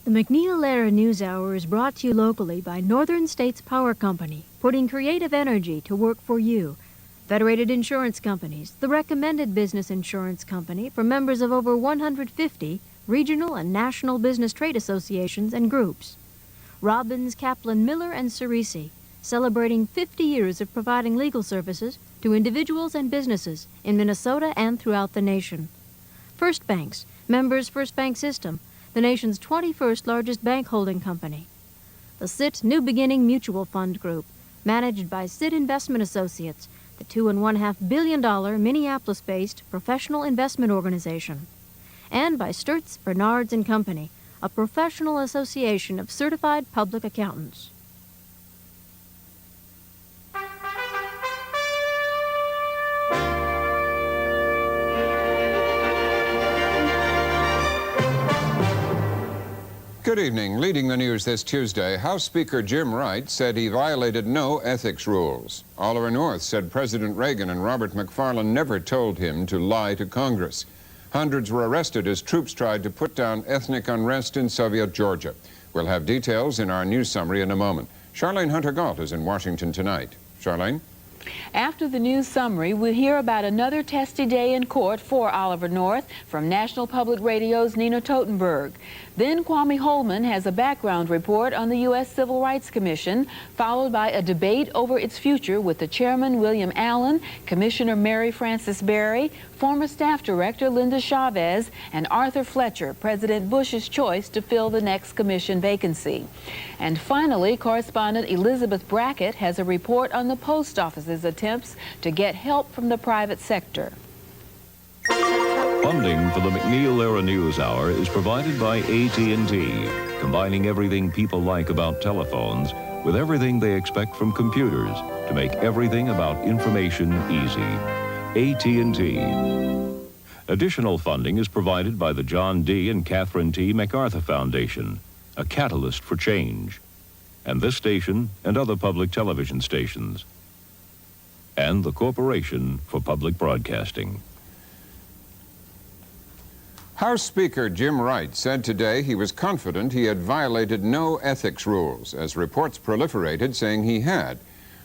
The MacNeil-Lehrer NewsHour is brought to you locally by Northern States Power Company, putting creative energy to work for you. Federated Insurance Companies, the recommended business insurance company for members of over 150 regional and national business trade associations and groups. Robbins, Kaplan, Miller, and Cerisi, celebrating 50 years of providing legal services to individuals and businesses in Minnesota and throughout the nation. First Banks, members First Bank System, the nation's 21st largest bank holding company. The CIT New Beginning Mutual Fund Group, managed by CIT Investment Associates, the $2.5 billion Minneapolis-based professional investment organization. And by Sturtz, Bernards & Company, a professional association of certified public accountants. Good evening. Leading the news this Tuesday, House Speaker Jim Wright said he violated no ethics rules. Oliver North said President Reagan and Robert McFarlane never told him to lie to Congress. Hundreds were arrested as troops tried to put down ethnic unrest in Soviet Georgia. We'll have details in our news summary in a moment. Charlene Hunter-Gault is in Washington tonight. Charlene? After the news summary, we'll hear about another testy day in court for Oliver North from National Public Radio's Nina Totenberg. Then Kwame Holman has a background report on the U.S. Civil Rights Commission, followed by a debate over its future with the chairman, William Allen, Commissioner Mary Frances Berry, former staff director Linda Chavez, and Arthur Fletcher, President Bush's choice to fill the next commission vacancy. And finally, correspondent Elizabeth Brackett has a report on the post office's attempts to get help from the private sector. Funding for the MacNeil-Lehrer NewsHour is provided by AT&T, combining everything people like about telephones with everything they expect from computers to make everything about information easy. AT&T. Additional funding is provided by the John D. and Catherine T. MacArthur Foundation, a catalyst for change, and this station and other public television stations, and the Corporation for Public Broadcasting. House Speaker Jim Wright said today he was confident he had violated no ethics rules, as reports proliferated saying he had.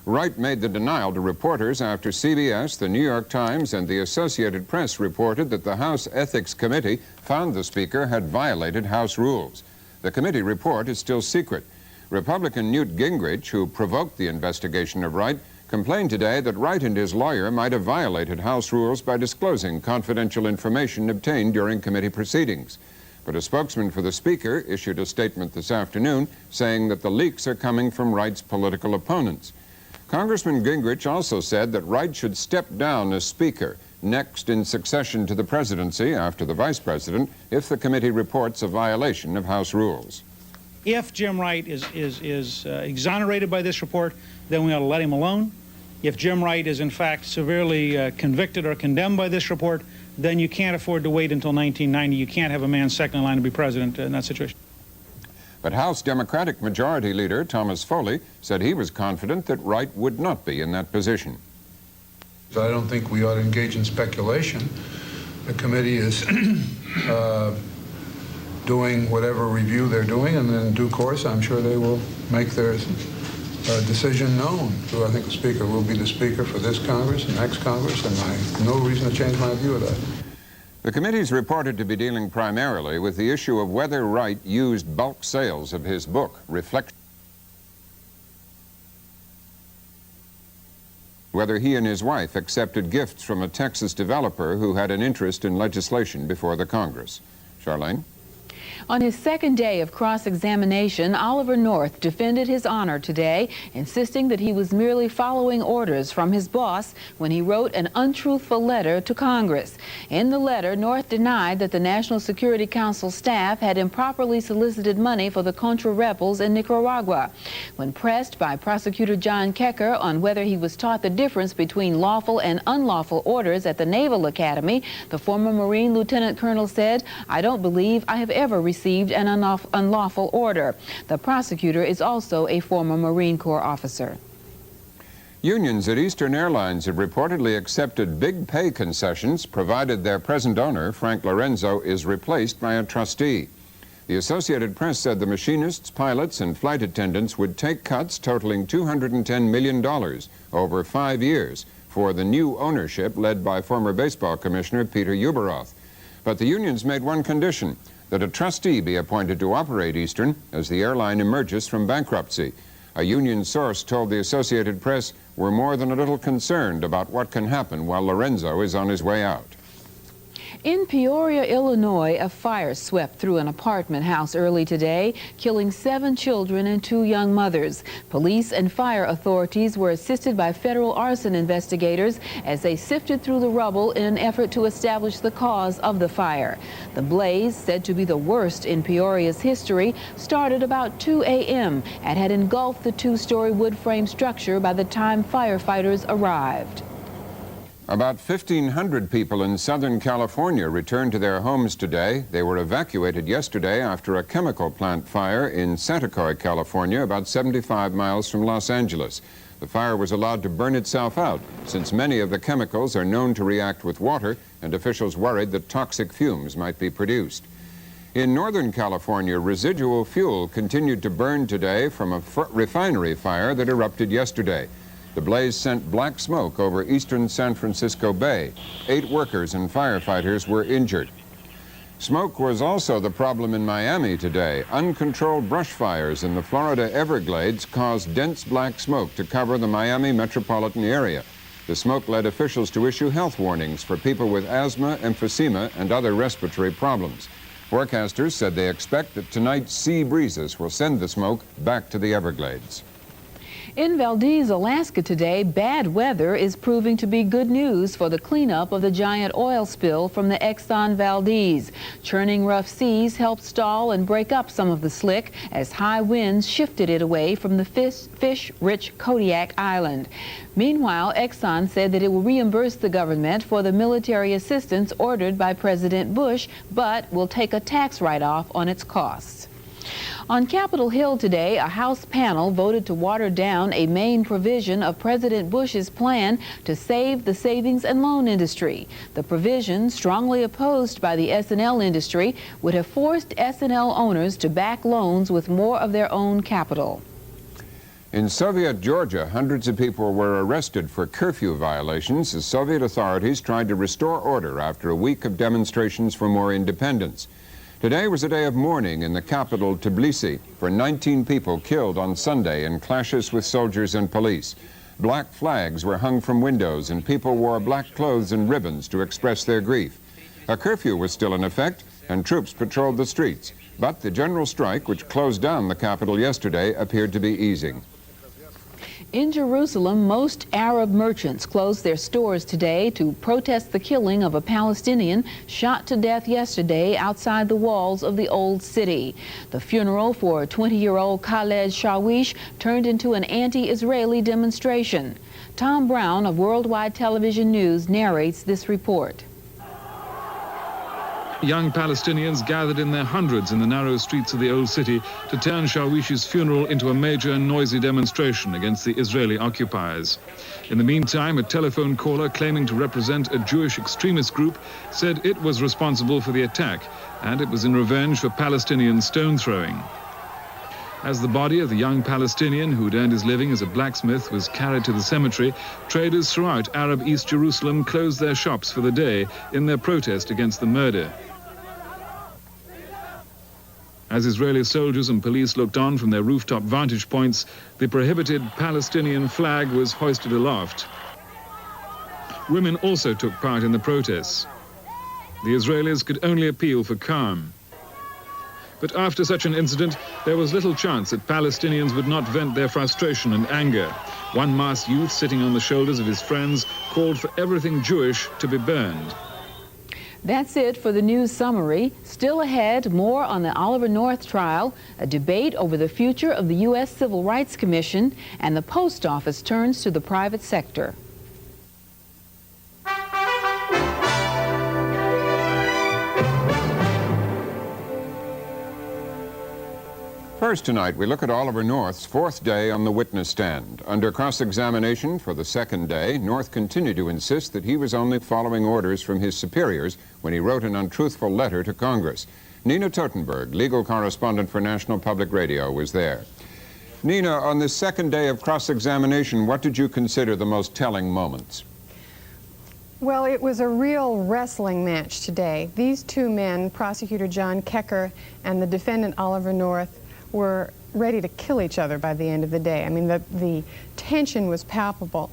Wright made the denial to reporters after CBS, the New York Times, and the Associated Press reported that the House Ethics Committee found the Speaker had violated House rules. The committee report is still secret. Republican Newt Gingrich, who provoked the investigation of Wright, complained today that Wright and his lawyer might have violated House rules by disclosing confidential information obtained during committee proceedings. But a spokesman for the Speaker issued a statement this afternoon saying that the leaks are coming from Wright's political opponents. Congressman Gingrich also said that Wright should step down as Speaker, next in succession to the presidency after the Vice President, if the committee reports a violation of House rules. If Jim Wright is exonerated by this report, then we ought to let him alone. If Jim Wright is in fact severely convicted or condemned by this report, then you can't afford to wait until 1990. You can't have a man second in line to be president in that situation. But House Democratic Majority Leader Thomas Foley said he was confident that Wright would not be in that position. I don't think we ought to engage in speculation. The committee is doing whatever review they're doing, and in due course, I'm sure they will make their decision known. So I think the Speaker will be the Speaker for this Congress and next Congress, and I have no reason to change my view of that. The committee is reported to be dealing primarily with the issue of whether Wright used bulk sales of his book, Reflection, whether he and his wife accepted gifts from a Texas developer who had an interest in legislation before the Congress. Charlene? On his second day of cross-examination, Oliver North defended his honor today, insisting that he was merely following orders from his boss when he wrote an untruthful letter to Congress. In the letter, North denied that the National Security Council staff had improperly solicited money for the Contra rebels in Nicaragua. When pressed by prosecutor John Kecker on whether he was taught the difference between lawful and unlawful orders at the Naval Academy, the former Marine Lieutenant Colonel said, "I don't believe I have ever received an unlawful order." The prosecutor is also a former Marine Corps officer. Unions at Eastern Airlines have reportedly accepted big pay concessions provided their present owner, Frank Lorenzo, is replaced by a trustee. The Associated Press said the machinists, pilots, and flight attendants would take cuts totaling $210 million over 5 years for the new ownership led by former baseball commissioner Peter Ueberroth. But the unions made one condition, that a trustee be appointed to operate Eastern as the airline emerges from bankruptcy. A union source told the Associated Press we're more than a little concerned about what can happen while Lorenzo is on his way out. In Peoria, Illinois, a fire swept through an apartment house early today, killing 7 children and 2 young mothers. Police and fire authorities were assisted by federal arson investigators as they sifted through the rubble in an effort to establish the cause of the fire. The blaze, said to be the worst in Peoria's history, started about 2 a.m. and had engulfed the 2-story wood frame structure by the time firefighters arrived. About 1,500 people in Southern California returned to their homes today. They were evacuated yesterday after a chemical plant fire in Santacoy, California, about 75 miles from Los Angeles. The fire was allowed to burn itself out, since many of the chemicals are known to react with water, and officials worried that toxic fumes might be produced. In Northern California, residual fuel continued to burn today from a refinery fire that erupted yesterday. The blaze sent black smoke over eastern San Francisco Bay. 8 workers and firefighters were injured. Smoke was also the problem in Miami today. Uncontrolled brush fires in the Florida Everglades caused dense black smoke to cover the Miami metropolitan area. The smoke led officials to issue health warnings for people with asthma, emphysema, and other respiratory problems. Forecasters said they expect that tonight's sea breezes will send the smoke back to the Everglades. In Valdez, Alaska today, bad weather is proving to be good news for the cleanup of the giant oil spill from the Exxon Valdez. Churning rough seas helped stall and break up some of the slick as high winds shifted it away from the fish-rich Kodiak Island. Meanwhile, Exxon said that it will reimburse the government for the military assistance ordered by President Bush, but will take a tax write-off on its costs. On Capitol Hill today, a House panel voted to water down a main provision of President Bush's plan to save the savings and loan industry. The provision, strongly opposed by the S&L industry, would have forced S&L owners to back loans with more of their own capital. In Soviet Georgia, hundreds of people were arrested for curfew violations as Soviet authorities tried to restore order after a week of demonstrations for more independence. Today was a day of mourning in the capital, Tbilisi, for 19 people killed on Sunday in clashes with soldiers and police. Black flags were hung from windows and people wore black clothes and ribbons to express their grief. A curfew was still in effect and troops patrolled the streets, but the general strike, which closed down the capital yesterday, appeared to be easing. In Jerusalem, most Arab merchants closed their stores today to protest the killing of a Palestinian shot to death yesterday outside the walls of the Old City. The funeral for 20-year-old Khaled Shawish turned into an anti-Israeli demonstration. Tom Brown of Worldwide Television News narrates this report. Young Palestinians gathered in their hundreds in the narrow streets of the Old City to turn Shawish's funeral into a major noisy demonstration against the Israeli occupiers. In the meantime, a telephone caller claiming to represent a Jewish extremist group said it was responsible for the attack, and it was in revenge for Palestinian stone throwing. As the body of the young Palestinian who'd earned his living as a blacksmith was carried to the cemetery, traders throughout Arab East Jerusalem closed their shops for the day in their protest against the murder. As Israeli soldiers and police looked on from their rooftop vantage points, the prohibited Palestinian flag was hoisted aloft. Women also took part in the protests. The Israelis could only appeal for calm. But after such an incident, there was little chance that Palestinians would not vent their frustration and anger. One masked youth sitting on the shoulders of his friends called for everything Jewish to be burned. That's it for the news summary. Still ahead, more on the Oliver North trial, a debate over the future of the U.S. Civil Rights Commission, and the post office turns to the private sector. First tonight, we look at Oliver North's 4th day on the witness stand. Under cross-examination for the 2nd day, North continued to insist that he was only following orders from his superiors when he wrote an untruthful letter to Congress. Nina Totenberg, legal correspondent for National Public Radio, was there. Nina, on the second day of cross-examination, what did you consider the most telling moments? Well, it was a real wrestling match today. These two men, Prosecutor John Kecker and the defendant Oliver North, were ready to kill each other by the end of the day. I mean, the tension was palpable.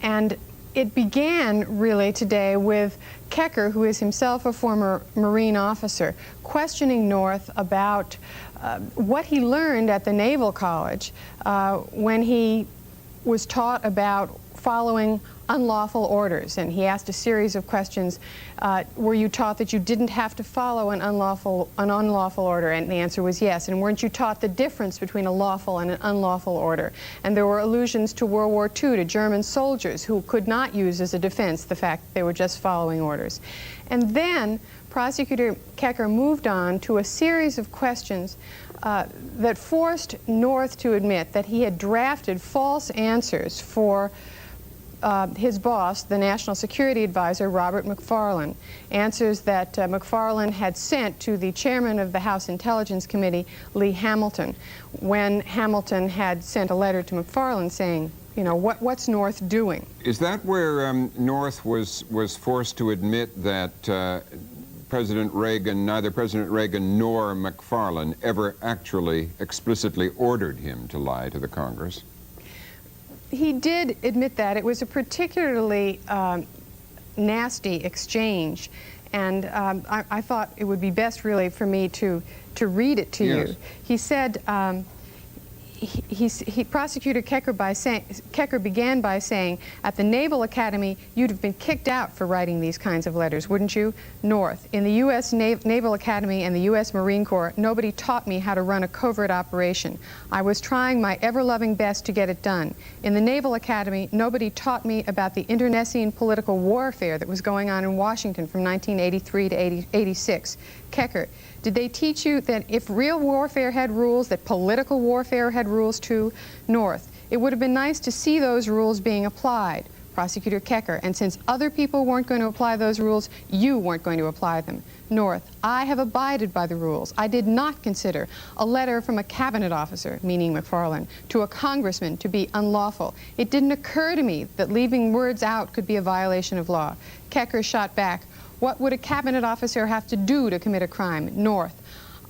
And it began really today with Kecker, who is himself a former Marine officer, questioning North about what he learned at the Naval College when he was taught about following unlawful orders. And he asked a series of questions. Were you taught that you didn't have to follow an unlawful order? And the answer was yes. And weren't you taught the difference between a lawful and an unlawful order? And there were allusions to World War II, to German soldiers who could not use as a defense the fact that they were just following orders. And then Prosecutor Kecker moved on to a series of questions that forced North to admit that he had drafted false answers for his boss, the National Security Advisor, Robert McFarlane, answers that McFarlane had sent to the chairman of the House Intelligence Committee, Lee Hamilton, when Hamilton had sent a letter to McFarlane saying, you know, what's North doing? Is that where North was forced to admit that neither President Reagan nor McFarlane ever actually explicitly ordered him to lie to the Congress? He did admit that. It was a particularly nasty exchange, and I thought it would be best really for me to read it to you. He said, Prosecutor Kecker began by saying, at the Naval Academy, you'd have been kicked out for writing these kinds of letters, wouldn't you? North, in the U.S. Naval Academy and the U.S. Marine Corps, nobody taught me how to run a covert operation. I was trying my ever-loving best to get it done. In the Naval Academy, nobody taught me about the internecine political warfare that was going on in Washington from 1983 to 86. Kecker, did they teach you that if real warfare had rules, that political warfare had rules too? North, it would have been nice to see those rules being applied. Prosecutor Kecker, and since other people weren't going to apply those rules, you weren't going to apply them. North, I have abided by the rules. I did not consider a letter from a cabinet officer, meaning McFarlane, to a congressman to be unlawful. It didn't occur to me that leaving words out could be a violation of law. Kecker shot back, what would a cabinet officer have to do to commit a crime? North,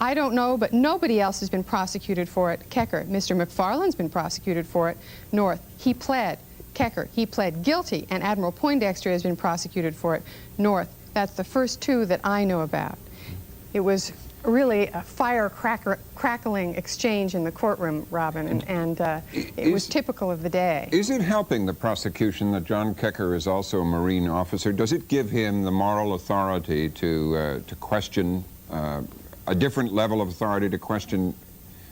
I don't know, but nobody else has been prosecuted for it. Kecker, Mr. McFarlane's been prosecuted for it. North, he pled. Kecker, he pled guilty, and Admiral Poindexter has been prosecuted for it. North, that's the first two that I know about. It was really a fire-crackling exchange in the courtroom, Robin, and it was typical of the day. Is it helping the prosecution that John Kecker is also a Marine officer? Does it give him the moral authority to question, a different level of authority to question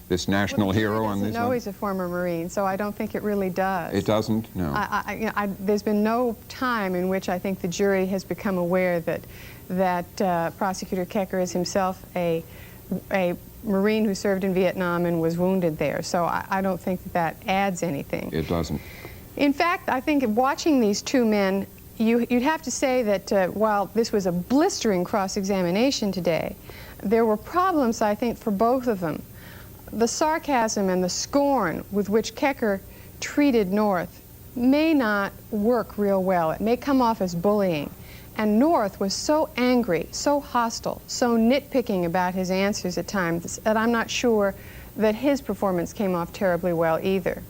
this national hero on this one? No, he's a former Marine, so I don't think it really does. It doesn't? No. There's been no time in which I think the jury has become aware that Prosecutor Kecker is himself a Marine who served in Vietnam and was wounded there. So I don't think that adds anything. It doesn't. In fact, I think watching these two men, you'd have to say that while this was a blistering cross-examination today, there were problems, I think, for both of them. The sarcasm and the scorn with which Kecker treated North may not work real well. It may come off as bullying. And North was so angry, so hostile, so nitpicking about his answers at times that I'm not sure that his performance came off terribly well either.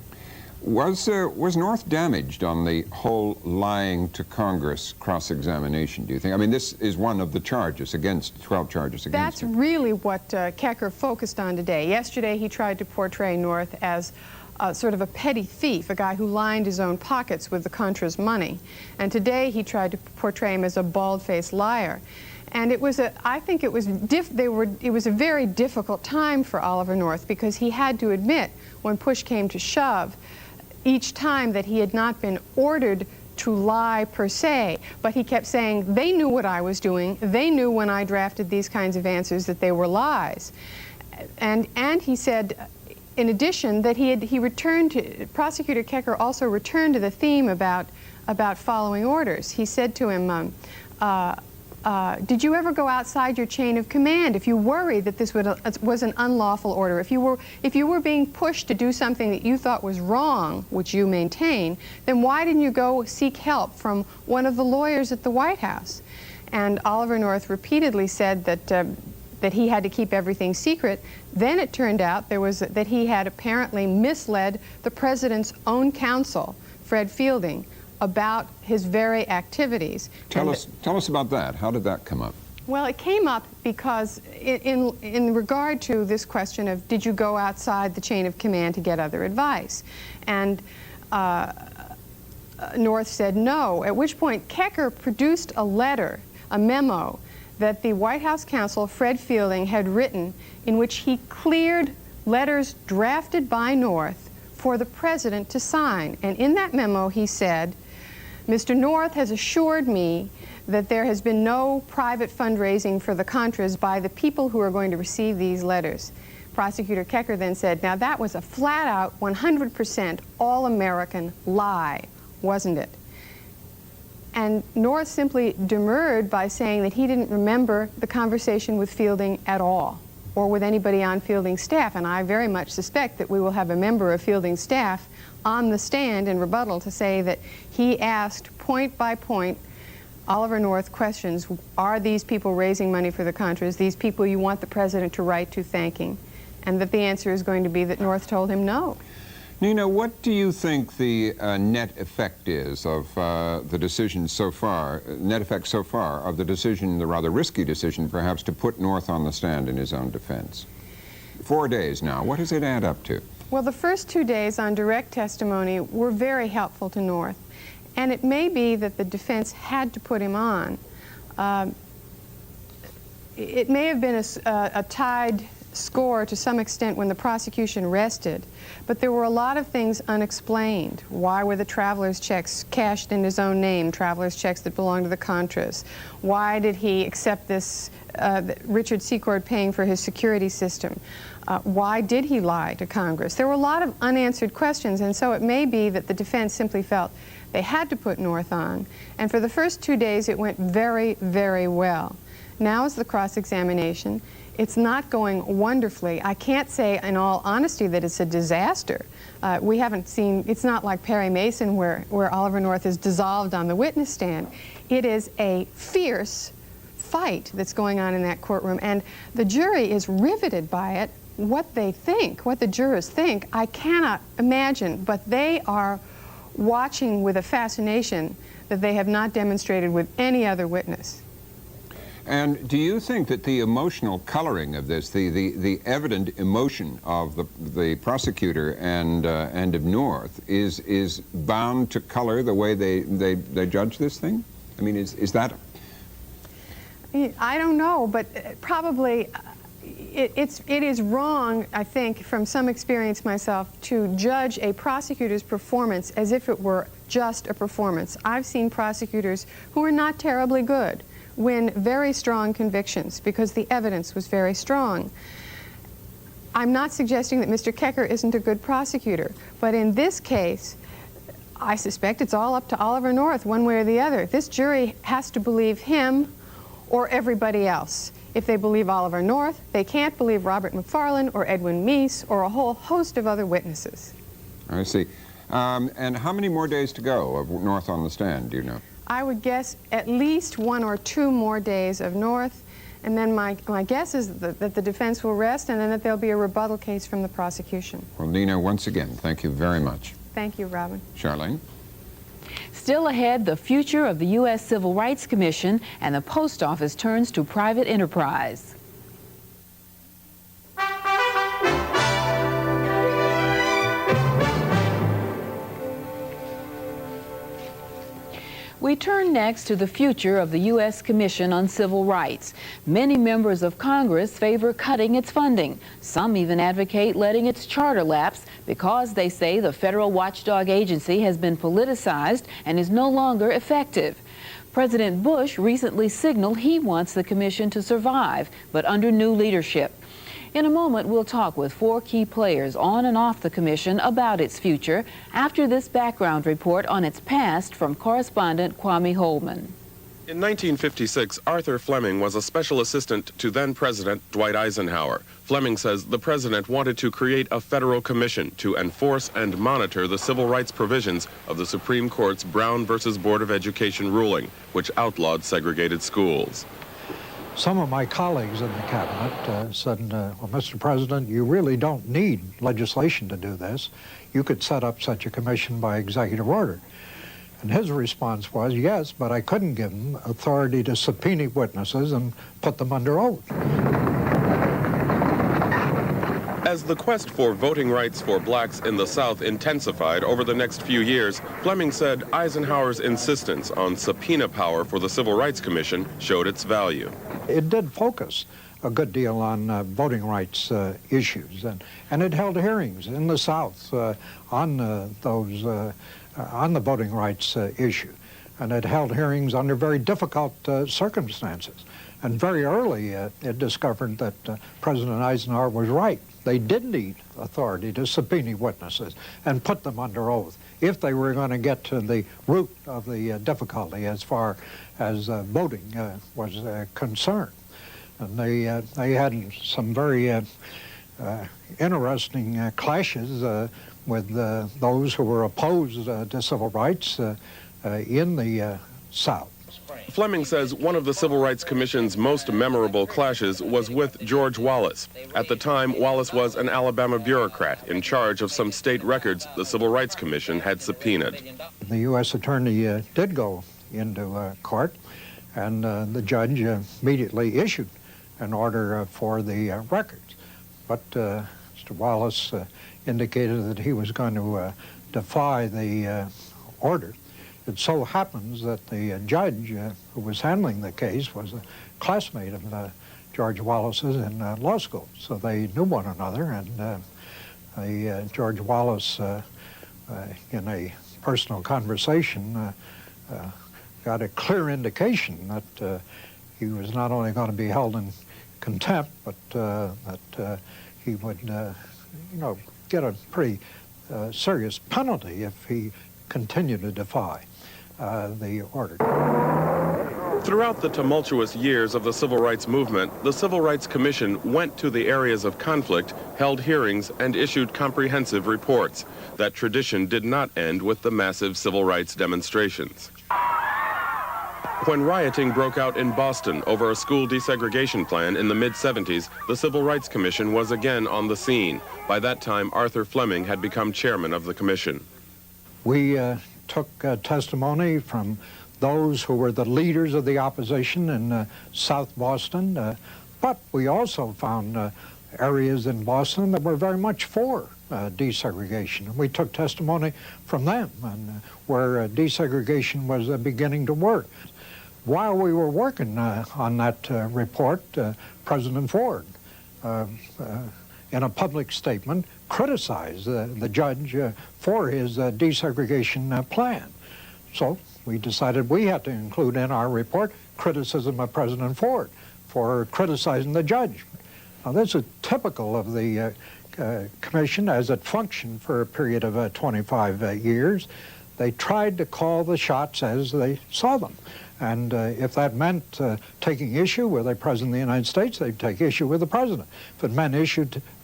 Was North damaged on the whole lying to Congress cross-examination, do you think? I mean, this is one of the charges against, 12 charges against him. That's really what Kecker focused on today. Yesterday he tried to portray North as sort of a petty thief, a guy who lined his own pockets with the Contras' money. And today he tried to portray him as a bald-faced liar. And it was I think it was a very difficult time for Oliver North, because he had to admit, when push came to shove, each time that he had not been ordered to lie per se, but he kept saying, they knew what I was doing, they knew when I drafted these kinds of answers that they were lies. And he said, in addition, that he returned to, Prosecutor Kecker also returned to the theme about following orders. He said to him, did you ever go outside your chain of command if you worried that this was an unlawful order? If you were being pushed to do something that you thought was wrong, which you maintain, then why didn't you go seek help from one of the lawyers at the White House? And Oliver North repeatedly said that he had to keep everything secret. Then it turned out that he had apparently misled the president's own counsel, Fred Fielding, about his very activities. Tell us about that. How did that come up? Well, it came up because in regard to this question of did you go outside the chain of command to get other advice? And North said no, at which point Kecker produced a letter, a memo, that the White House counsel, Fred Fielding, had written in which he cleared letters drafted by North for the president to sign. And in that memo he said, Mr. North has assured me that there has been no private fundraising for the Contras by the people who are going to receive these letters. Prosecutor Kecker then said, now that was a flat-out 100% all-American lie, wasn't it? And North simply demurred by saying that he didn't remember the conversation with Fielding at all, or with anybody on Fielding's staff. And I very much suspect that we will have a member of Fielding's staff on the stand in rebuttal to say that he asked point by point Oliver North questions. Are these people raising money for the Contras, these people you want the president to write to thanking? And that the answer is going to be that North told him no. Nina, what do you think the net effect is of the decision so far, net effect so far of the decision, the rather risky decision perhaps, to put North on the stand in his own defense? 4 days now. What does it add up to? Well, the first 2 days on direct testimony were very helpful to North. And it may be that the defense had to put him on. It may have been a tied score to some extent when the prosecution rested, but there were a lot of things unexplained. Why were the traveler's checks cashed in his own name, traveler's checks that belonged to the Contras? Why did he accept this, Richard Secord paying for his security system? Why did he lie to Congress? There were a lot of unanswered questions, and so it may be that the defense simply felt they had to put North on. And for the first 2 days, it went very, very well. Now is the cross-examination. It's not going wonderfully. I can't say in all honesty that it's a disaster. We haven't seen, it's not like Perry Mason where Oliver North is dissolved on the witness stand. It is a fierce fight that's going on in that courtroom, and the jury is riveted by it. What they think, what the jurors think, I cannot imagine, but they are watching with a fascination that they have not demonstrated with any other witness. And do you think that the emotional coloring of this, the evident emotion of the prosecutor and of North is bound to color the way they judge this thing? I mean, is that? I don't know, but probably it is wrong, I think, from some experience myself, to judge a prosecutor's performance as if it were just a performance. I've seen prosecutors who are not terribly good win very strong convictions because the evidence was very strong. I'm not suggesting that Mr. Kecker isn't a good prosecutor, but in this case, I suspect it's all up to Oliver North, one way or the other. This jury has to believe him or everybody else. If they believe Oliver North, they can't believe Robert McFarland or Edwin Meese or a whole host of other witnesses. I see. And how many more days to go of North on the stand, do you know? I would guess at least 1 or 2 more days of North, and then my guess is that the defense will rest, and then that there'll be a rebuttal case from the prosecution. Well, Nina, once again, thank you very much. Thank you, Robin. Charlene? Still ahead, the future of the U.S. Civil Rights Commission, and the Post Office turns to private enterprise. We turn next to the future of the U.S. Commission on Civil Rights. Many members of Congress favor cutting its funding. Some even advocate letting its charter lapse because they say the federal watchdog agency has been politicized and is no longer effective. President Bush recently signaled he wants the commission to survive, but under new leadership. In a moment, we'll talk with 4 key players on and off the commission about its future after this background report on its past from correspondent Kwame Holman. In 1956, Arthur Fleming was a special assistant to then-President Dwight Eisenhower. Fleming says the president wanted to create a federal commission to enforce and monitor the civil rights provisions of the Supreme Court's Brown versus Board of Education ruling, which outlawed segregated schools. Some of my colleagues in the cabinet said, well, Mr. President, you really don't need legislation to do this. You could set up such a commission by executive order. And his response was, yes, but I couldn't give him authority to subpoena witnesses and put them under oath. As the quest for voting rights for blacks in the South intensified over the next few years, Fleming said Eisenhower's insistence on subpoena power for the Civil Rights Commission showed its value. It did focus a good deal on voting rights issues, and it held hearings in the South on the voting rights issue. And it held hearings under very difficult circumstances. And very early, it discovered that President Eisenhower was right. They did need authority to subpoena witnesses and put them under oath if they were going to get to the root of the difficulty as far as voting was concerned. And they had some very interesting clashes with those who were opposed to civil rights in the South. Fleming says one of the Civil Rights Commission's most memorable clashes was with George Wallace. At the time, Wallace was an Alabama bureaucrat in charge of some state records the Civil Rights Commission had subpoenaed. The U.S. attorney did go into court, and the judge immediately issued an order for the records. But Mr. Wallace indicated that he was going to defy the order. It so happens that the judge who was handling the case was a classmate of George Wallace's in law school, so they knew one another, and George Wallace, in a personal conversation, got a clear indication that he was not only going to be held in contempt, but that he would, get a pretty serious penalty if he continued to defy the order. Throughout the tumultuous years of the Civil Rights Movement, the Civil Rights Commission went to the areas of conflict, held hearings, and issued comprehensive reports. That tradition did not end with the massive civil rights demonstrations. When rioting broke out in Boston over a school desegregation plan in the mid-70s, the Civil Rights Commission was again on the scene. By that time, Arthur Fleming had become chairman of the commission. We took testimony from those who were the leaders of the opposition in South Boston, but we also found areas in Boston that were very much for desegregation. And we took testimony from them and where desegregation was beginning to work. While we were working on that report, President Ford, in a public statement, criticized the judge for his desegregation plan. So we decided we had to include in our report criticism of President Ford for criticizing the judge. Now, this is typical of the commission as it functioned for a period of 25 years. They tried to call the shots as they saw them. And if that meant taking issue with a president of the United States, they'd take issue with the president. If it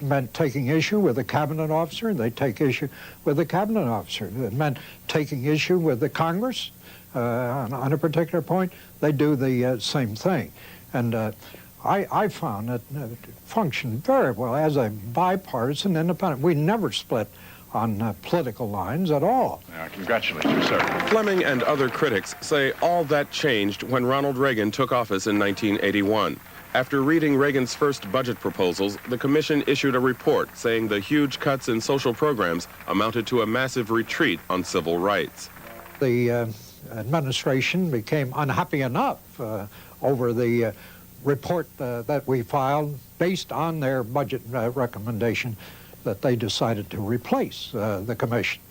meant taking issue with a cabinet officer, they'd take issue with the cabinet officer. If it meant taking issue with the Congress on a particular point, they do the same thing. And I found it functioned very well as a bipartisan independent. We never split on political lines at all. Congratulate you, sir. Fleming and other critics say all that changed when Ronald Reagan took office in 1981. After reading Reagan's first budget proposals, the commission issued a report saying the huge cuts in social programs amounted to a massive retreat on civil rights. The administration became unhappy enough over the report that we filed based on their budget recommendation that they decided to replace the commission.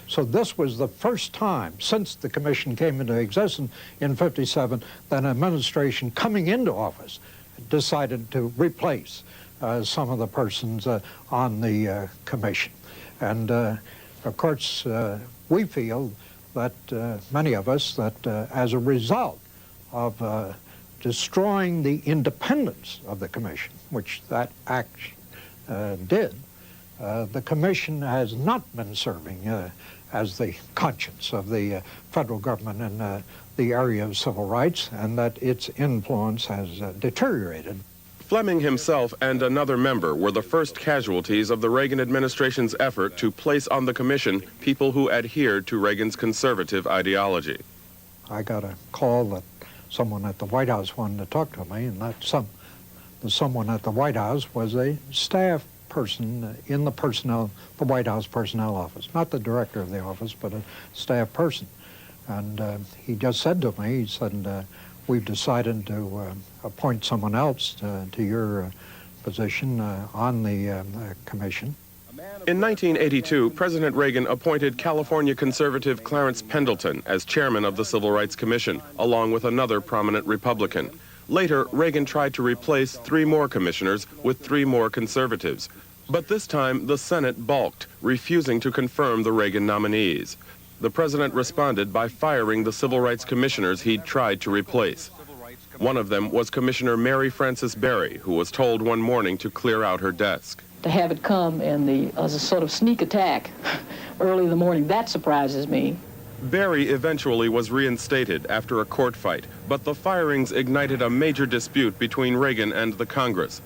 So this was the first time since the commission came into existence in '57 that an administration coming into office decided to replace some of the persons on the commission. And of course, we feel that many of us that as a result of destroying the independence of the commission, which that act did, the commission has not been serving as the conscience of the federal government in the area of civil rights, and that its influence has deteriorated. Fleming himself and another member were the first casualties of the Reagan administration's effort to place on the commission people who adhered to Reagan's conservative ideology. I got a call that someone at the White House wanted to talk to me, and that someone at the White House was a staff person in the White House personnel office, not the director of the office, but a staff person. And he just said to me, he said, we've decided to appoint someone else to your position on the commission. In 1982, President Reagan appointed California conservative Clarence Pendleton as chairman of the Civil Rights Commission, along with another prominent Republican. Later, Reagan tried to replace 3 more commissioners with 3 more conservatives. But this time, the Senate balked, refusing to confirm the Reagan nominees. The president responded by firing the civil rights commissioners he'd tried to replace. One of them was Commissioner Mary Frances Berry, who was told one morning to clear out her desk. To have it come as a sort of sneak attack early in the morning, that surprises me. Berry eventually was reinstated after a court fight, but the firings ignited a major dispute between Reagan and the Congress.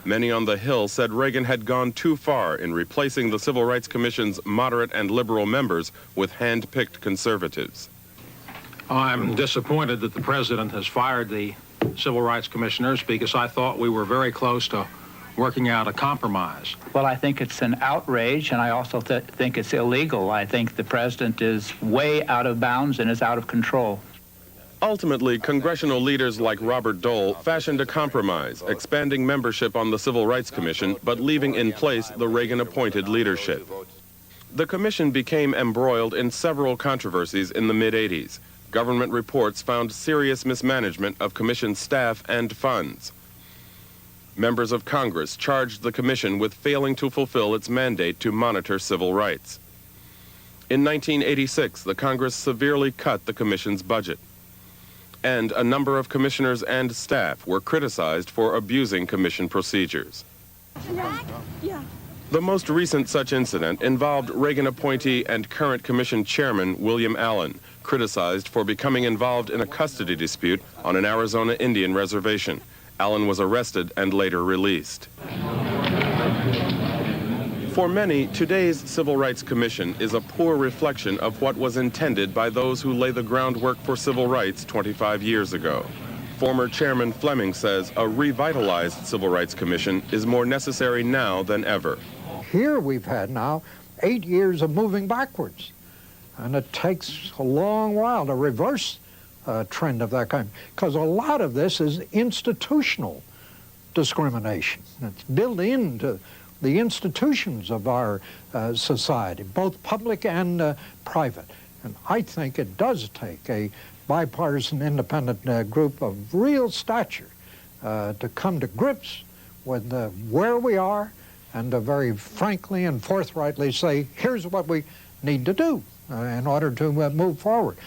Many on the Hill said Reagan had gone too far in replacing the Civil Rights Commission's moderate and liberal members with hand-picked conservatives. I'm disappointed that the president has fired the Civil Rights Commissioners because I thought we were very close to working out a compromise. Well, I think it's an outrage, and I also think it's illegal. I think the president is way out of bounds and is out of control. Ultimately, congressional leaders like Robert Dole fashioned a compromise, expanding membership on the Civil Rights Commission, but leaving in place the Reagan-appointed leadership. The commission became embroiled in several controversies in the mid-'80s. Government reports found serious mismanagement of commission staff and funds. Members of Congress charged the commission with failing to fulfill its mandate to monitor civil rights. In 1986, the Congress severely cut the commission's budget, and a number of commissioners and staff were criticized for abusing commission procedures. The most recent such incident involved Reagan appointee and current commission chairman William Allen, criticized for becoming involved in a custody dispute on an Arizona Indian reservation. Allen was arrested and later released. For many, today's Civil Rights Commission is a poor reflection of what was intended by those who lay the groundwork for civil rights 25 years ago. Former Chairman Fleming says a revitalized Civil Rights Commission is more necessary now than ever. Here we've had now 8 years of moving backwards, and it takes a long while to reverse a trend of that kind, because a lot of this is institutional discrimination. It's built into the institutions of our society, both public and private. And I think it does take a bipartisan independent group of real stature to come to grips with where we are and to very frankly and forthrightly say, here's what we need to do in order to move forward.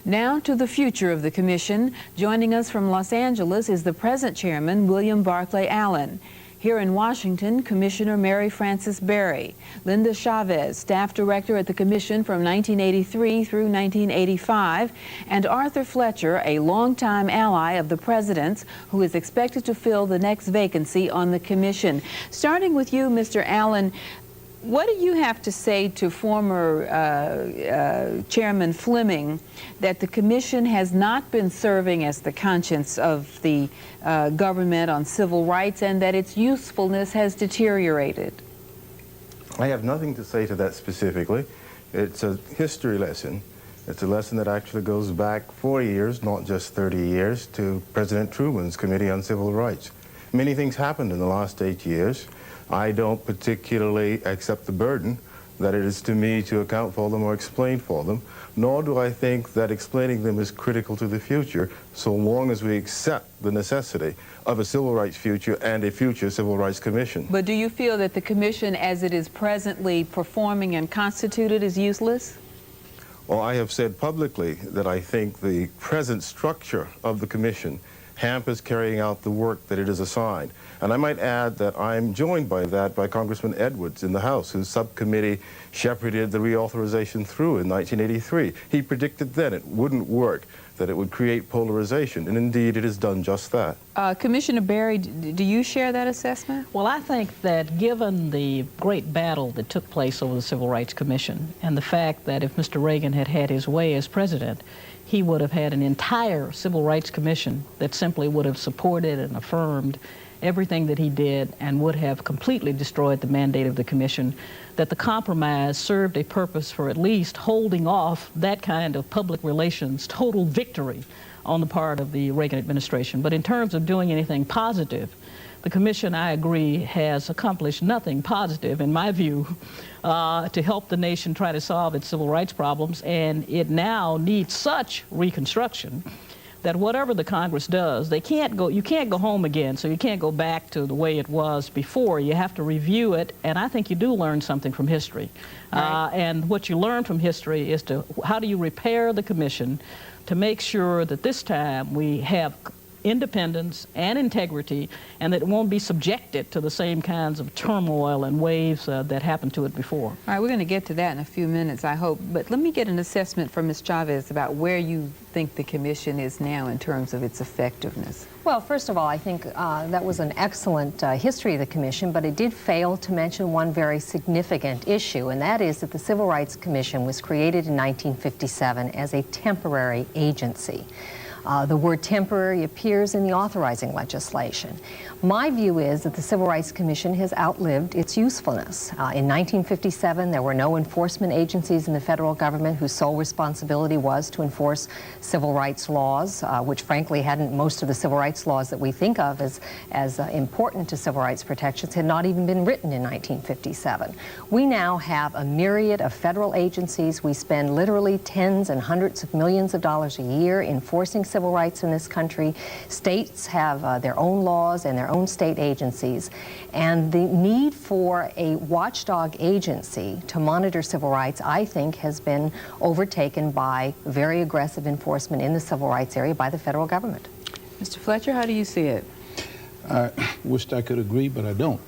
Now to the future of the commission. Joining us from Los Angeles is the present chairman, William Barclay Allen. Here in Washington, Commissioner Mary Frances Berry, Linda Chavez, staff director at the commission from 1983 through 1985, and Arthur Fletcher, a longtime ally of the president's, who is expected to fill the next vacancy on the commission. Starting with you, Mr. Allen, what do you have to say to former Chairman Fleming that the commission has not been serving as the conscience of the government on civil rights and that its usefulness has deteriorated? I have nothing to say to that specifically. It's a history lesson. It's a lesson that actually goes back 40 years, not just 30 years, to President Truman's Committee on Civil Rights. Many things happened in the last 8 years. I don't particularly accept the burden that it is to me to account for them or explain for them, nor do I think that explaining them is critical to the future, so long as we accept the necessity of a civil rights future and a future Civil Rights Commission. But do you feel that the commission, as it is presently performing and constituted, is useless? Well, I have said publicly that I think the present structure of the commission hampers carrying out the work that it is assigned. And I might add that I'm joined by that by Congressman Edwards in the House, whose subcommittee shepherded the reauthorization through in 1983. He predicted then it wouldn't work, that it would create polarization, and indeed it has done just that. Commissioner Barry, do you share that assessment? Well, I think that given the great battle that took place over the Civil Rights Commission and the fact that if Mr. Reagan had had his way as president, he would have had an entire Civil Rights Commission that simply would have supported and affirmed everything that he did and would have completely destroyed the mandate of the commission, that the compromise served a purpose for at least holding off that kind of public relations total victory on the part of the Reagan administration. But in terms of doing anything positive, the commission, I agree, has accomplished nothing positive, in my view, to help the nation try to solve its civil rights problems, and it now needs such reconstruction that whatever the Congress does, you can't go home again, so you can't go back to the way it was before. You have to review it, and I think you do learn something from history. Right. And what you learn from history is how do you repair the commission to make sure that this time we have independence and integrity, and that it won't be subjected to the same kinds of turmoil and waves that happened to it before. All right, we're going to get to that in a few minutes, I hope. But let me get an assessment from Ms. Chavez about where you think the commission is now in terms of its effectiveness. Well, first of all, I think that was an excellent history of the commission, but it did fail to mention one very significant issue, and that is that the Civil Rights Commission was created in 1957 as a temporary agency. The word temporary appears in the authorizing legislation. My view is that the Civil Rights Commission has outlived its usefulness. In 1957, there were no enforcement agencies in the federal government whose sole responsibility was to enforce civil rights laws, which frankly hadn't, most of the civil rights laws that we think of as important to civil rights protections had not even been written in 1957. We now have a myriad of federal agencies. We spend literally tens and hundreds of millions of dollars a year enforcing civil rights in this country. States have their own laws and their own state agencies, and the need for a watchdog agency to monitor civil rights, I think, has been overtaken by very aggressive enforcement in the civil rights area by the federal government. Mr. Fletcher, how do you see it? I wished I could agree, but I don't.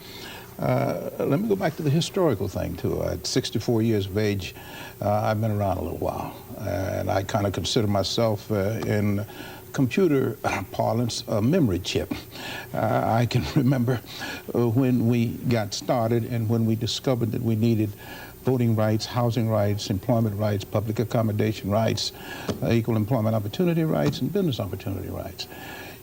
Let me go back to the historical thing, too. At 64 years of age, I've been around a little while, and I kind of consider myself in computer parlance a memory chip. I can remember when we got started and when we discovered that we needed voting rights, housing rights, employment rights, public accommodation rights, equal employment opportunity rights, and business opportunity rights.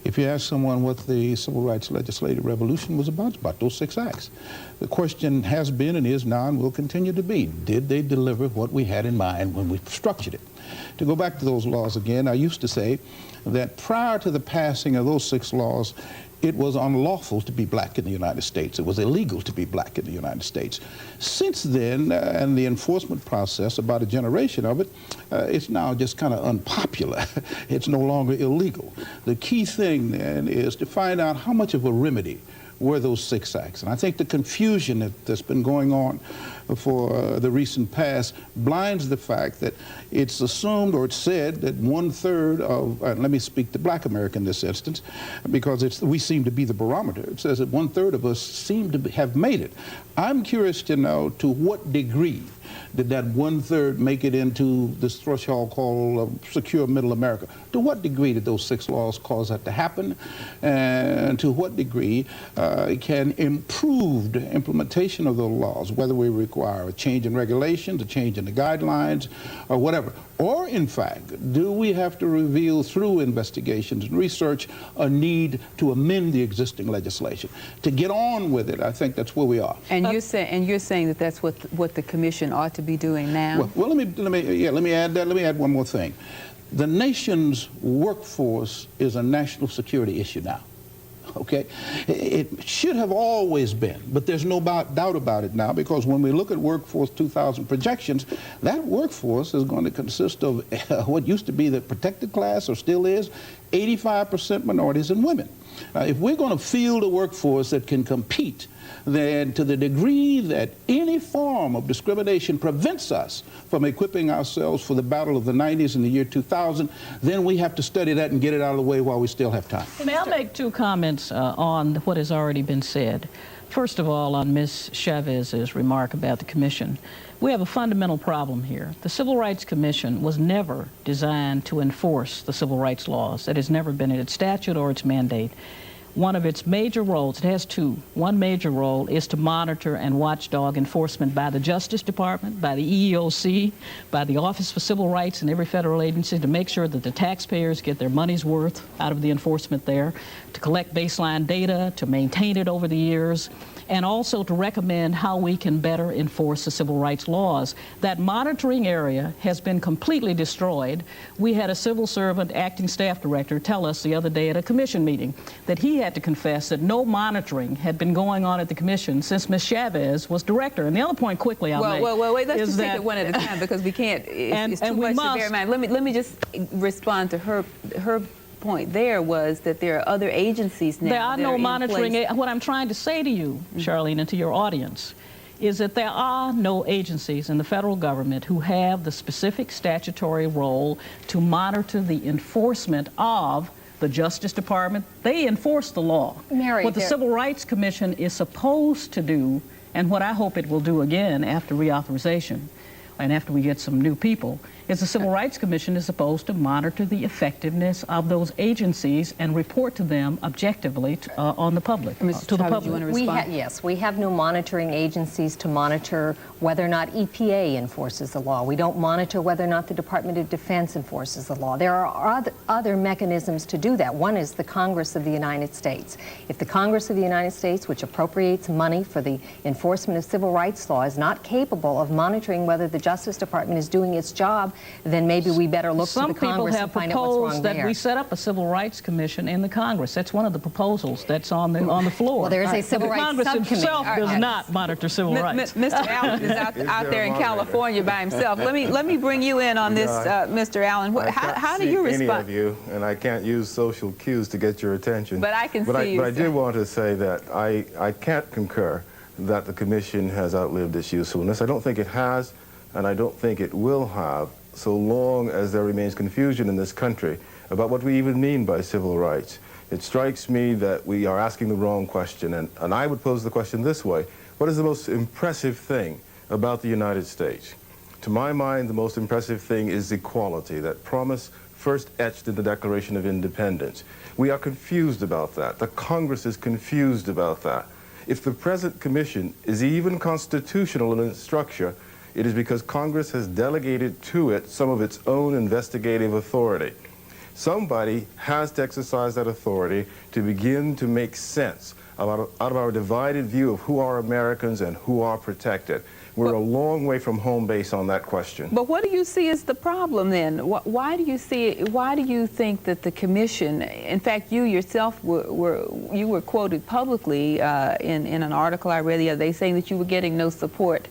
If you ask someone what the Civil Rights Legislative Revolution was about, it's about those 6 acts. The question has been and is now and will continue to be, did they deliver what we had in mind when we structured it? To go back to those laws again, I used to say that prior to the passing of those 6 laws, it was unlawful to be black in the United States. It was illegal to be black in the United States. Since then, and the enforcement process, about a generation of it, it's now just kind of unpopular. It's no longer illegal. The key thing then is to find out how much of a remedy were those 6 acts. And I think the confusion that's been going on for the recent past blinds the fact that it's assumed or it's said that 1/3 of, let me speak to black America in this instance, because we seem to be the barometer. It says that 1/3 of us seem to have made it. I'm curious to know to what degree did that 1/3 make it into this threshold called secure middle America? To what degree did those 6 laws cause that to happen? And to what degree can improved implementation of those laws, whether we require a change in regulations, a change in the guidelines, or whatever, or in fact, do we have to reveal through investigations and research a need to amend the existing legislation? To get on with it, I think that's where we are. And you're saying that that's what the commission ought to be doing now? Well, let me add that. Let me add one more thing. The nation's workforce is a national security issue now. Okay? It should have always been, but there's no doubt about it now, because when we look at Workforce 2000 projections, that workforce is going to consist of what used to be the protected class, or still is, 85% minorities and women. If we're going to field a workforce that can compete then to the degree that any form of discrimination prevents us from equipping ourselves for the battle of the 90s and the year 2000, then we have to study that and get it out of the way while we still have time. May I make two comments on what has already been said? First of all, on Ms. Chavez's remark about the commission. We have a fundamental problem here. The Civil Rights Commission was never designed to enforce the civil rights laws. That has never been in its statute or its mandate. One of its major roles, it has two. One major role is to monitor and watchdog enforcement by the Justice Department, by the EEOC, by the Office for Civil Rights and every federal agency to make sure that the taxpayers get their money's worth out of the enforcement there, to collect baseline data, to maintain it over the years, and also to recommend how we can better enforce the civil rights laws. That monitoring area has been completely destroyed. We had a civil servant, acting staff director, tell us the other day at a commission meeting that he had to confess that no monitoring had been going on at the commission since Ms. Chavez was director. And the other point quickly I'll make wait, let's is just that, take it one at a time because we can't, it's too much to bear in mind. Let me just respond to her point there was that there are other agencies now. There are no monitoring. What I'm trying to say to you, Charlene, and to your audience, is that there are no agencies in the federal government who have the specific statutory role to monitor the enforcement of the Justice Department. They enforce the law. Mary, what the Civil Rights Commission is supposed to do, and what I hope it will do again after reauthorization, and after we get some new people, is the Civil Rights Commission is supposed to monitor the effectiveness of those agencies and report to them objectively on the public, to the public. You want to respond? Yes, we have no monitoring agencies to monitor whether or not EPA enforces the law. We don't monitor whether or not the Department of Defense enforces the law. There are other mechanisms to do that. One is the Congress of the United States. If the Congress of the United States, which appropriates money for the enforcement of civil rights law, is not capable of monitoring whether the Justice Department is doing its job, then maybe we better look to the Congress and find out what's wrong there. Some people have proposed that we set up a Civil Rights Commission in the Congress. That's one of the proposals that's on the floor. Well, there's a Civil Rights Congress Subcommittee. itself does not monitor civil rights. Mr. Allen is out there in California by himself. Let me bring you in on this, Mr. Allen. How do you respond? Any of you, and I can't use social cues to get your attention. But I can see you. But I did want to say that I can't concur that the commission has outlived its usefulness. I don't think it has, and I don't think it will have, so long as there remains confusion in this country about what we even mean by civil rights. It strikes me that we are asking the wrong question, and I would pose the question this way: what is the most impressive thing about the United States? To my mind, the most impressive thing is equality, that promise first etched in the Declaration of Independence. We are confused about that. The Congress is confused about that. If the present commission is even constitutional in its structure, it is because Congress has delegated to it some of its own investigative authority. Somebody has to exercise that authority to begin to make sense out of our divided view of who are Americans and who are protected. We're a long way from home base on that question. But what do you see as the problem then? Why do you think that the commission, in fact, you yourself were quoted publicly in an article I read the other day saying that you were getting no support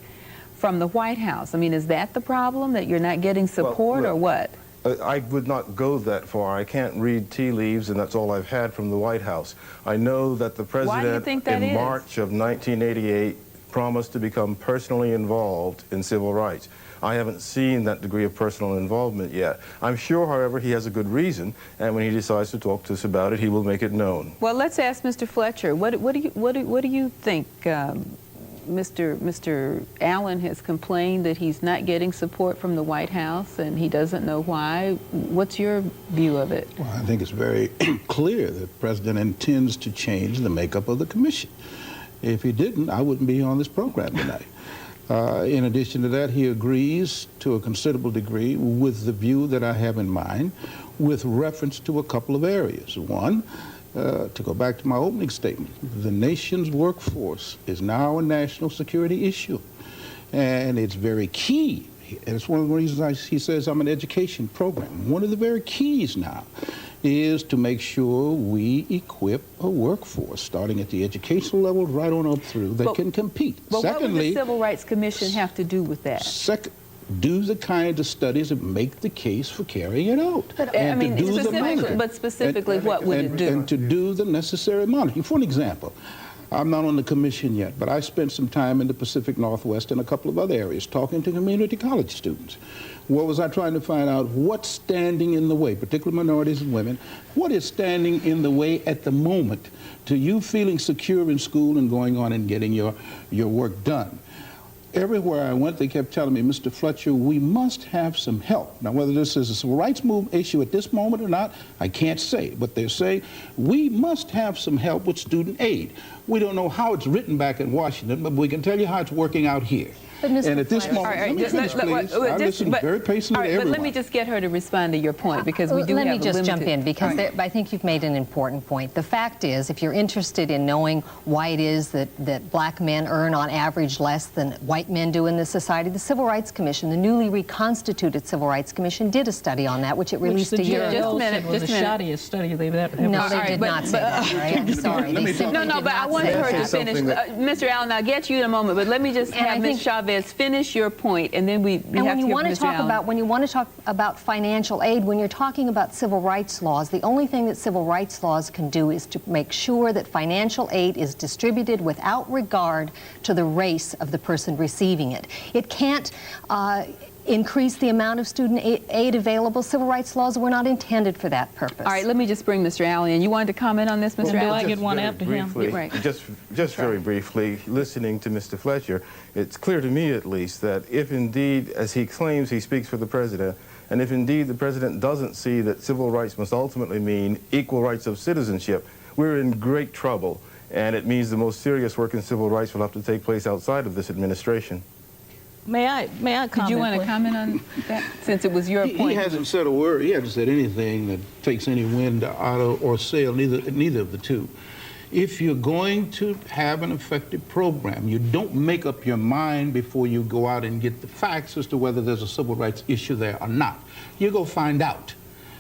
from the White House. I mean, is that the problem, that you're not getting support, or what? I would not go that far. I can't read tea leaves, and that's all I've had from the White House. I know that the president in March of 1988 promised to become personally involved in civil rights. I haven't seen that degree of personal involvement yet. I'm sure, however, he has a good reason, and when he decides to talk to us about it, he will make it known. Well, let's ask Mr. Fletcher. What do you think? Mr. Allen has complained that he's not getting support from the White House, and he doesn't know why. What's your view of it? Well, I think it's very clear that the president intends to change the makeup of the commission. If he didn't, I wouldn't be on this program tonight. In addition to that, he agrees to a considerable degree with the view that I have in mind with reference to a couple of areas. One, to go back to my opening statement, the nation's workforce is now a national security issue, and it's very key. And it's one of the reasons he says I'm an education program. One of the very keys now is to make sure we equip a workforce, starting at the educational level right on up through, that can compete. But secondly, what would the Civil Rights Commission have to do with that? Do the kinds of studies that make the case for carrying it out. But, I mean, specifically, what would it do? And to do the necessary monitoring. For an example, I'm not on the commission yet, but I spent some time in the Pacific Northwest and a couple of other areas talking to community college students. What was I trying to find out? What's standing in the way, particularly minorities and women? What is standing in the way at the moment to you feeling secure in school and going on and getting your work done? Everywhere I went, they kept telling me, Mr. Fletcher, we must have some help. Now, whether this is a civil rights movement issue at this moment or not, I can't say. But they're saying we must have some help with student aid. We don't know how it's written back in Washington, but we can tell you how it's working out here. And at this moment, let me finish, please. I listen very patiently to everyone. But let me just get her to respond to your point, because we do have a limited... Let me just jump in, because I think you've made an important point. The fact is, if you're interested in knowing why it is that black men earn on average less than white men do in this society, the Civil Rights Commission, the newly reconstituted Civil Rights Commission, did a study on that, which it released a year ago. Just a minute. Was the shoddiest study they've ever... No, they did not say that, right? I'm sorry. No, but I wanted her to finish. Mr. Allen, I'll get you in a moment, but let me just have Ms. Chavez finish your point, and then we have to hear from Mr. Allen. When you want to talk about financial aid, when you're talking about civil rights laws, the only thing that civil rights laws can do is to make sure that financial aid is distributed without regard to the race of the person receiving it. It can't increase the amount of student aid available. Civil rights laws were not intended for that purpose. All right, let me just bring Mr. Allen in. You wanted to comment on this, Mr. Allen? Do I get one after him? Right. Just very briefly, listening to Mr. Fletcher, it's clear to me at least that if indeed, as he claims he speaks for the president, and if indeed the president doesn't see that civil rights must ultimately mean equal rights of citizenship, we're in great trouble, and it means the most serious work in civil rights will have to take place outside of this administration. May I comment? Did you want to comment on that, since it was your point? He hasn't said a word. He hasn't said anything that takes any wind out of or sail, neither of the two. If you're going to have an effective program, you don't make up your mind before you go out and get the facts as to whether there's a civil rights issue there or not. You go find out.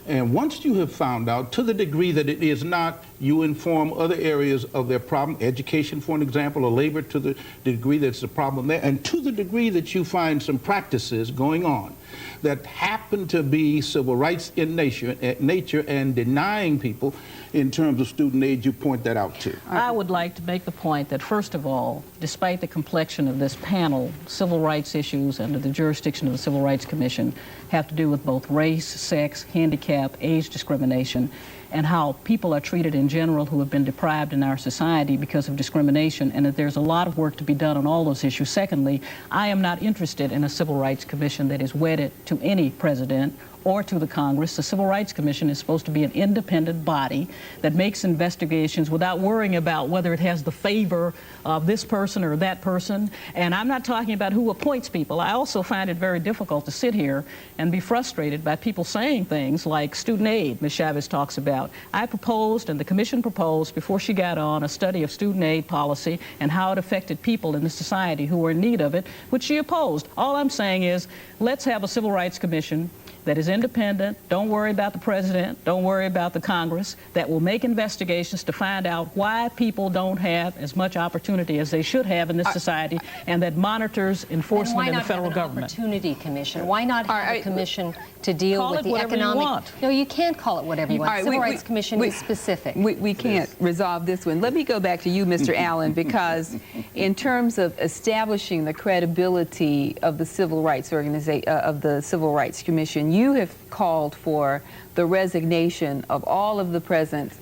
And once you have found out, to the degree that it is not, you inform other areas of their problem, education, for an example, or labor, to the degree that's a problem there, and to the degree that you find some practices going on that happen to be civil rights in nature and denying people in terms of student aid, you point that out too. I would like to make the point that, first of all, despite the complexion of this panel, civil rights issues under the jurisdiction of the Civil Rights Commission have to do with both race, sex, handicap, age discrimination, and how people are treated in general who have been deprived in our society because of discrimination, and that there's a lot of work to be done on all those issues. Secondly, I am not interested in a Civil Rights Commission that is wedded to any president or to the Congress. The Civil Rights Commission is supposed to be an independent body that makes investigations without worrying about whether it has the favor of this person or that person. And I'm not talking about who appoints people. I also find it very difficult to sit here and be frustrated by people saying things like student aid, Ms. Chavez talks about. I proposed, and the Commission proposed before she got on, a study of student aid policy and how it affected people in the society who were in need of it, which she opposed. All I'm saying is, let's have a Civil Rights Commission that is independent, don't worry about the president, don't worry about the Congress, that will make investigations to find out why people don't have as much opportunity as they should have in this society, and that monitors enforcement in the federal government. Opportunity Commission. Why not have a commission to deal with the economic... No, you can't call it whatever you want. The Civil Rights Commission is specific. We can't resolve this one. Let me go back to you, Mr. Allen, because in terms of establishing the credibility of the Civil Rights Organization, of the Civil Rights Commission, you have called for the resignation of all of the present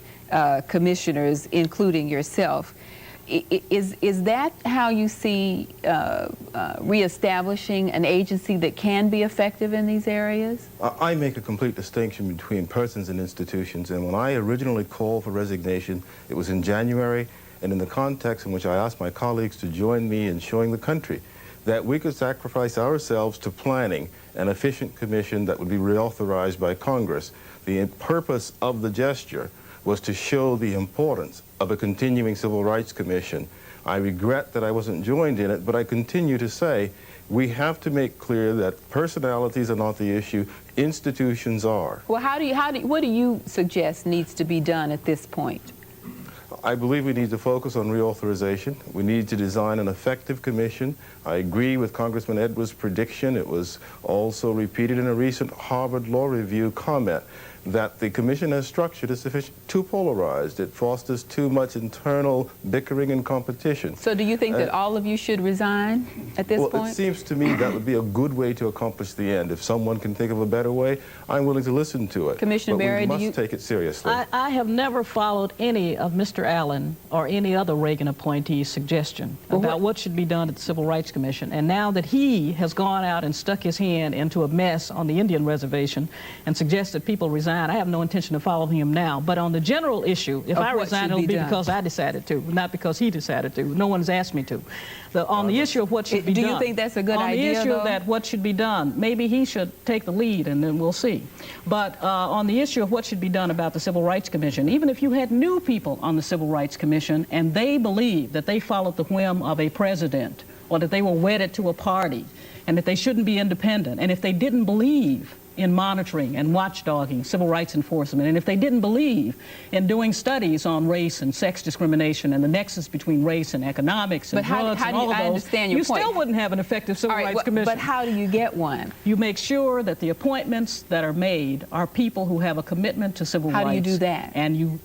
commissioners, including yourself. Is that how you see reestablishing an agency that can be effective in these areas? I make a complete distinction between persons and institutions, and when I originally called for resignation, it was in January, and in the context in which I asked my colleagues to join me in showing the country that we could sacrifice ourselves to planning an efficient commission that would be reauthorized by Congress. The purpose of the gesture was to show the importance of a continuing Civil Rights Commission. I regret that I wasn't joined in it, but I continue to say we have to make clear that personalities are not the issue, institutions are. Well, what do you suggest needs to be done at this point? I believe we need to focus on reauthorization. We need to design an effective commission. I agree with Congressman Edwards' prediction. It was also repeated in a recent Harvard Law Review comment. that the commission as structured is too polarized. It fosters too much internal bickering and competition. So do you think that all of you should resign at this point? Well, it seems to me that would be a good way to accomplish the end. If someone can think of a better way, I'm willing to listen to it. Commissioner Berry, we must take it seriously. I have never followed any of Mr. Allen or any other Reagan appointee's suggestion about what should be done at the Civil Rights Commission. And now that he has gone out and stuck his hand into a mess on the Indian reservation and suggested people resign, I have no intention of following him now. But on the general issue, if I resign, it'll be because I decided to, not because he decided to. No one's asked me to. On the issue of what should be done. Do you think that's a good idea, On the issue of that, what should be done, maybe he should take the lead, and then we'll see. But on the issue of what should be done about the Civil Rights Commission, even if you had new people on the Civil Rights Commission and they believed that they followed the whim of a president or that they were wedded to a party and that they shouldn't be independent, and if they didn't believe in monitoring and watchdogging civil rights enforcement, and if they didn't believe in doing studies on race and sex discrimination and the nexus between race and economics and drugs and all of those, you still wouldn't have an effective Civil Rights Commission. But how do you get one? You make sure that the appointments that are made are people who have a commitment to civil rights. How do you do that? And you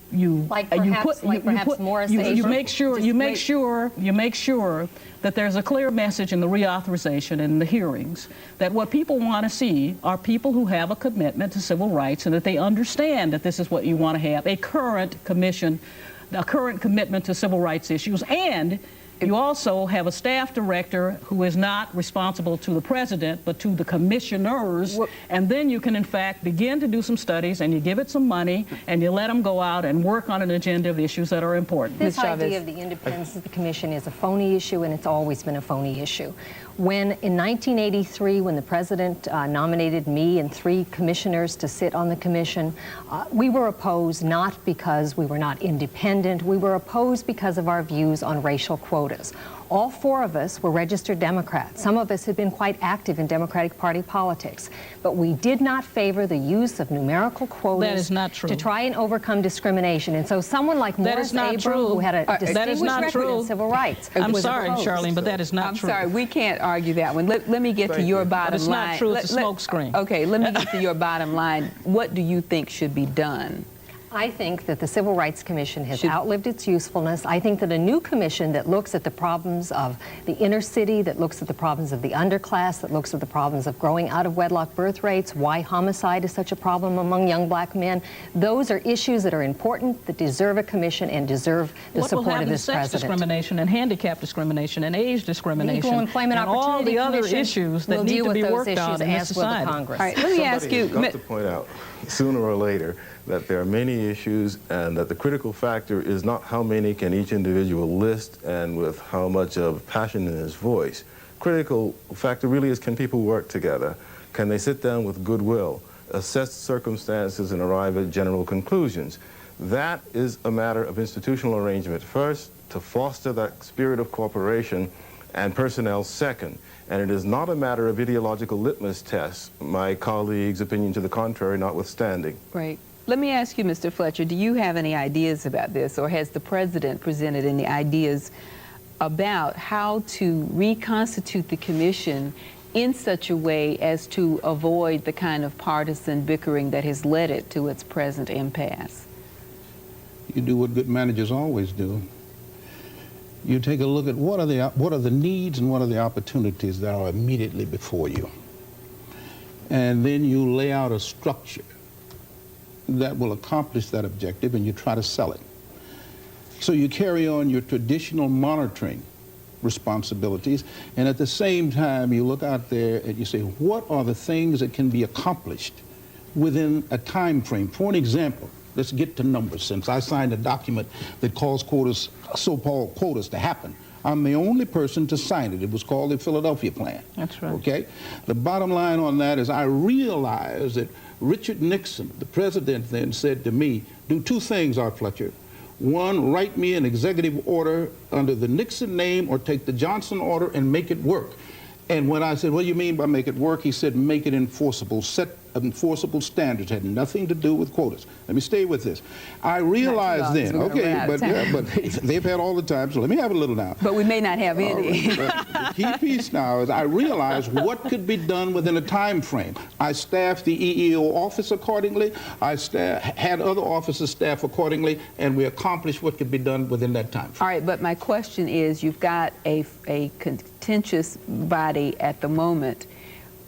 make sure that there's a clear message in the reauthorization and the hearings that what people want to see are people who have a commitment to civil rights and that they understand that this is what you want to have, a current commission, a current commitment to civil rights issues, and you also have a staff director who is not responsible to the president but to the commissioners, and then you can in fact begin to do some studies and you give it some money and you let them go out and work on an agenda of issues that are important. This idea of the independence of the commission is a phony issue, and it's always been a phony issue. When in 1983, when the president nominated me and 3 commissioners to sit on the commission, we were opposed not because we were not independent, we were opposed because of our views on racial quotas. All 4 of us were registered Democrats. Some of us had been quite active in Democratic Party politics. But we did not favor the use of numerical quotas to try and overcome discrimination. And so someone like Morris Abram, who had a distinguished record in civil rights, I'm sorry, Charlene, but that is not true. I'm sorry, we can't argue that one. Let me get to your bottom line. But it's not true, it's a smokescreen. Okay, let me get to your bottom line. What do you think should be done? I think that the Civil Rights Commission has outlived its usefulness. I think that a new commission that looks at the problems of the inner city, that looks at the problems of the underclass, that looks at the problems of growing out of wedlock birth rates, why homicide is such a problem among young black men, those are issues that are important, that deserve a commission and deserve the support of this president. Sex discrimination and handicap discrimination and age discrimination Equal Employment and all the other Commission issues that need to be worked on in this society. Congress. All right, let me ask you. Somebody has got to point out, sooner or later, that there are many issues and that the critical factor is not how many can each individual list and with how much of passion in his voice. Critical factor really is, can people work together? Can they sit down with goodwill, assess circumstances and arrive at general conclusions? That is a matter of institutional arrangement first, to foster that spirit of cooperation, and personnel second. And it is not a matter of ideological litmus tests, my colleagues' opinion to the contrary notwithstanding. Right. Let me ask you, Mr. Fletcher, do you have any ideas about this, or has the president presented any ideas about how to reconstitute the commission in such a way as to avoid the kind of partisan bickering that has led it to its present impasse? You do what good managers always do. You take a look at what are the needs and what are the opportunities that are immediately before you. And then you lay out a structure that will accomplish that objective, and you try to sell it. So you carry on your traditional monitoring responsibilities, and at the same time you look out there and you say, what are the things that can be accomplished within a time frame? For an example, let's get to numbers, since I signed a document that calls quotas, so-called quotas, to happen. I'm the only person to sign it. It was called the Philadelphia Plan. That's right. Okay? The bottom line on that is I realize that Richard Nixon, the president, then said to me, do 2 things, Art Fletcher. One, write me an executive order under the Nixon name, or take the Johnson order and make it work. And when I said, what do you mean by make it work? He said, make it enforceable. Set enforceable standards, had nothing to do with quotas. Let me stay with this. I realized then, okay, but they've had all the time, so let me have a little now. But we may not have any. The key piece now is I realized what could be done within a time frame. I staffed the EEO office accordingly. I had other officers staff accordingly, and we accomplished what could be done within that time frame. All right, but my question is, you've got a contentious body at the moment.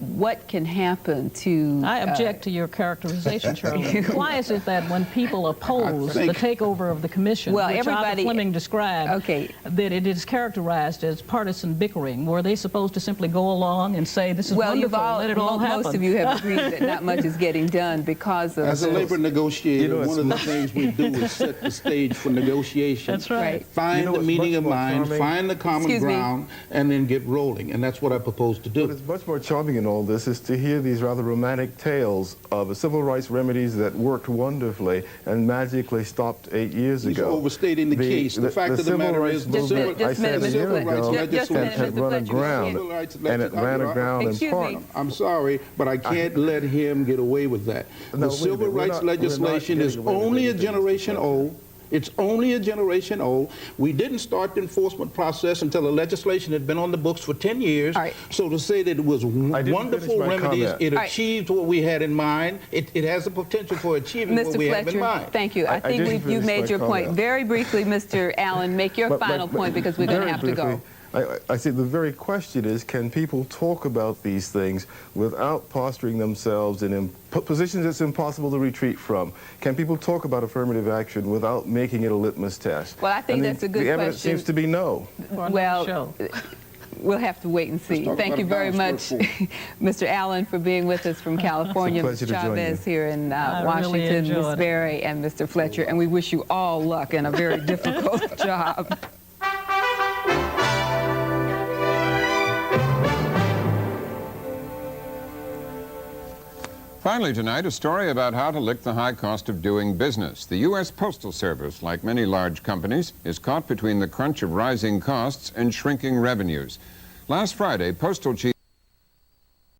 What can happen to... I object to your characterization, Charlie. Why is it that when people oppose the takeover of the commission, which Arthur Fleming described, that it is characterized as partisan bickering? Were they supposed to simply go along and say, this is wonderful, let it all happen? Most of you have agreed that not much is getting done because of... As a labor negotiator, one of the things we do is set the stage for negotiation. That's right. Find the meeting of mind, find the common ground, and then get rolling. And that's what I propose to do. What is much more charming in all this is to hear these rather romantic tales of civil rights remedies that worked wonderfully and magically stopped 8 years ago. You're overstating the case. The fact of the matter is, I said a year ago, had run aground, and it ran aground in part. I'm sorry, but I can't let him get away with that. The civil rights legislation is only a generation old. It's only a generation old. We didn't start the enforcement process until the legislation had been on the books for 10 years. So to say that it was wonderful remedies, it achieved what we had in mind. It has the potential for achieving what we have in mind. Thank you. I think you've made your point. Very briefly, Mr. Allen, make your final point because we're going to have to go. I see the very question is, can people talk about these things without posturing themselves in positions it's impossible to retreat from? Can people talk about affirmative action without making it a litmus test? Well, I think that's a good question. The evidence seems to be no. Well, we'll have to wait and see. Thank you very much, Mr. Allen, for being with us from California. Ms. Chavez here in Washington, Ms. Berry, and Mr. Fletcher. And we wish you all luck in a very difficult job. Finally tonight, a story about how to lick the high cost of doing business. The U.S. Postal Service, like many large companies, is caught between the crunch of rising costs and shrinking revenues. Last Friday, Postal Chief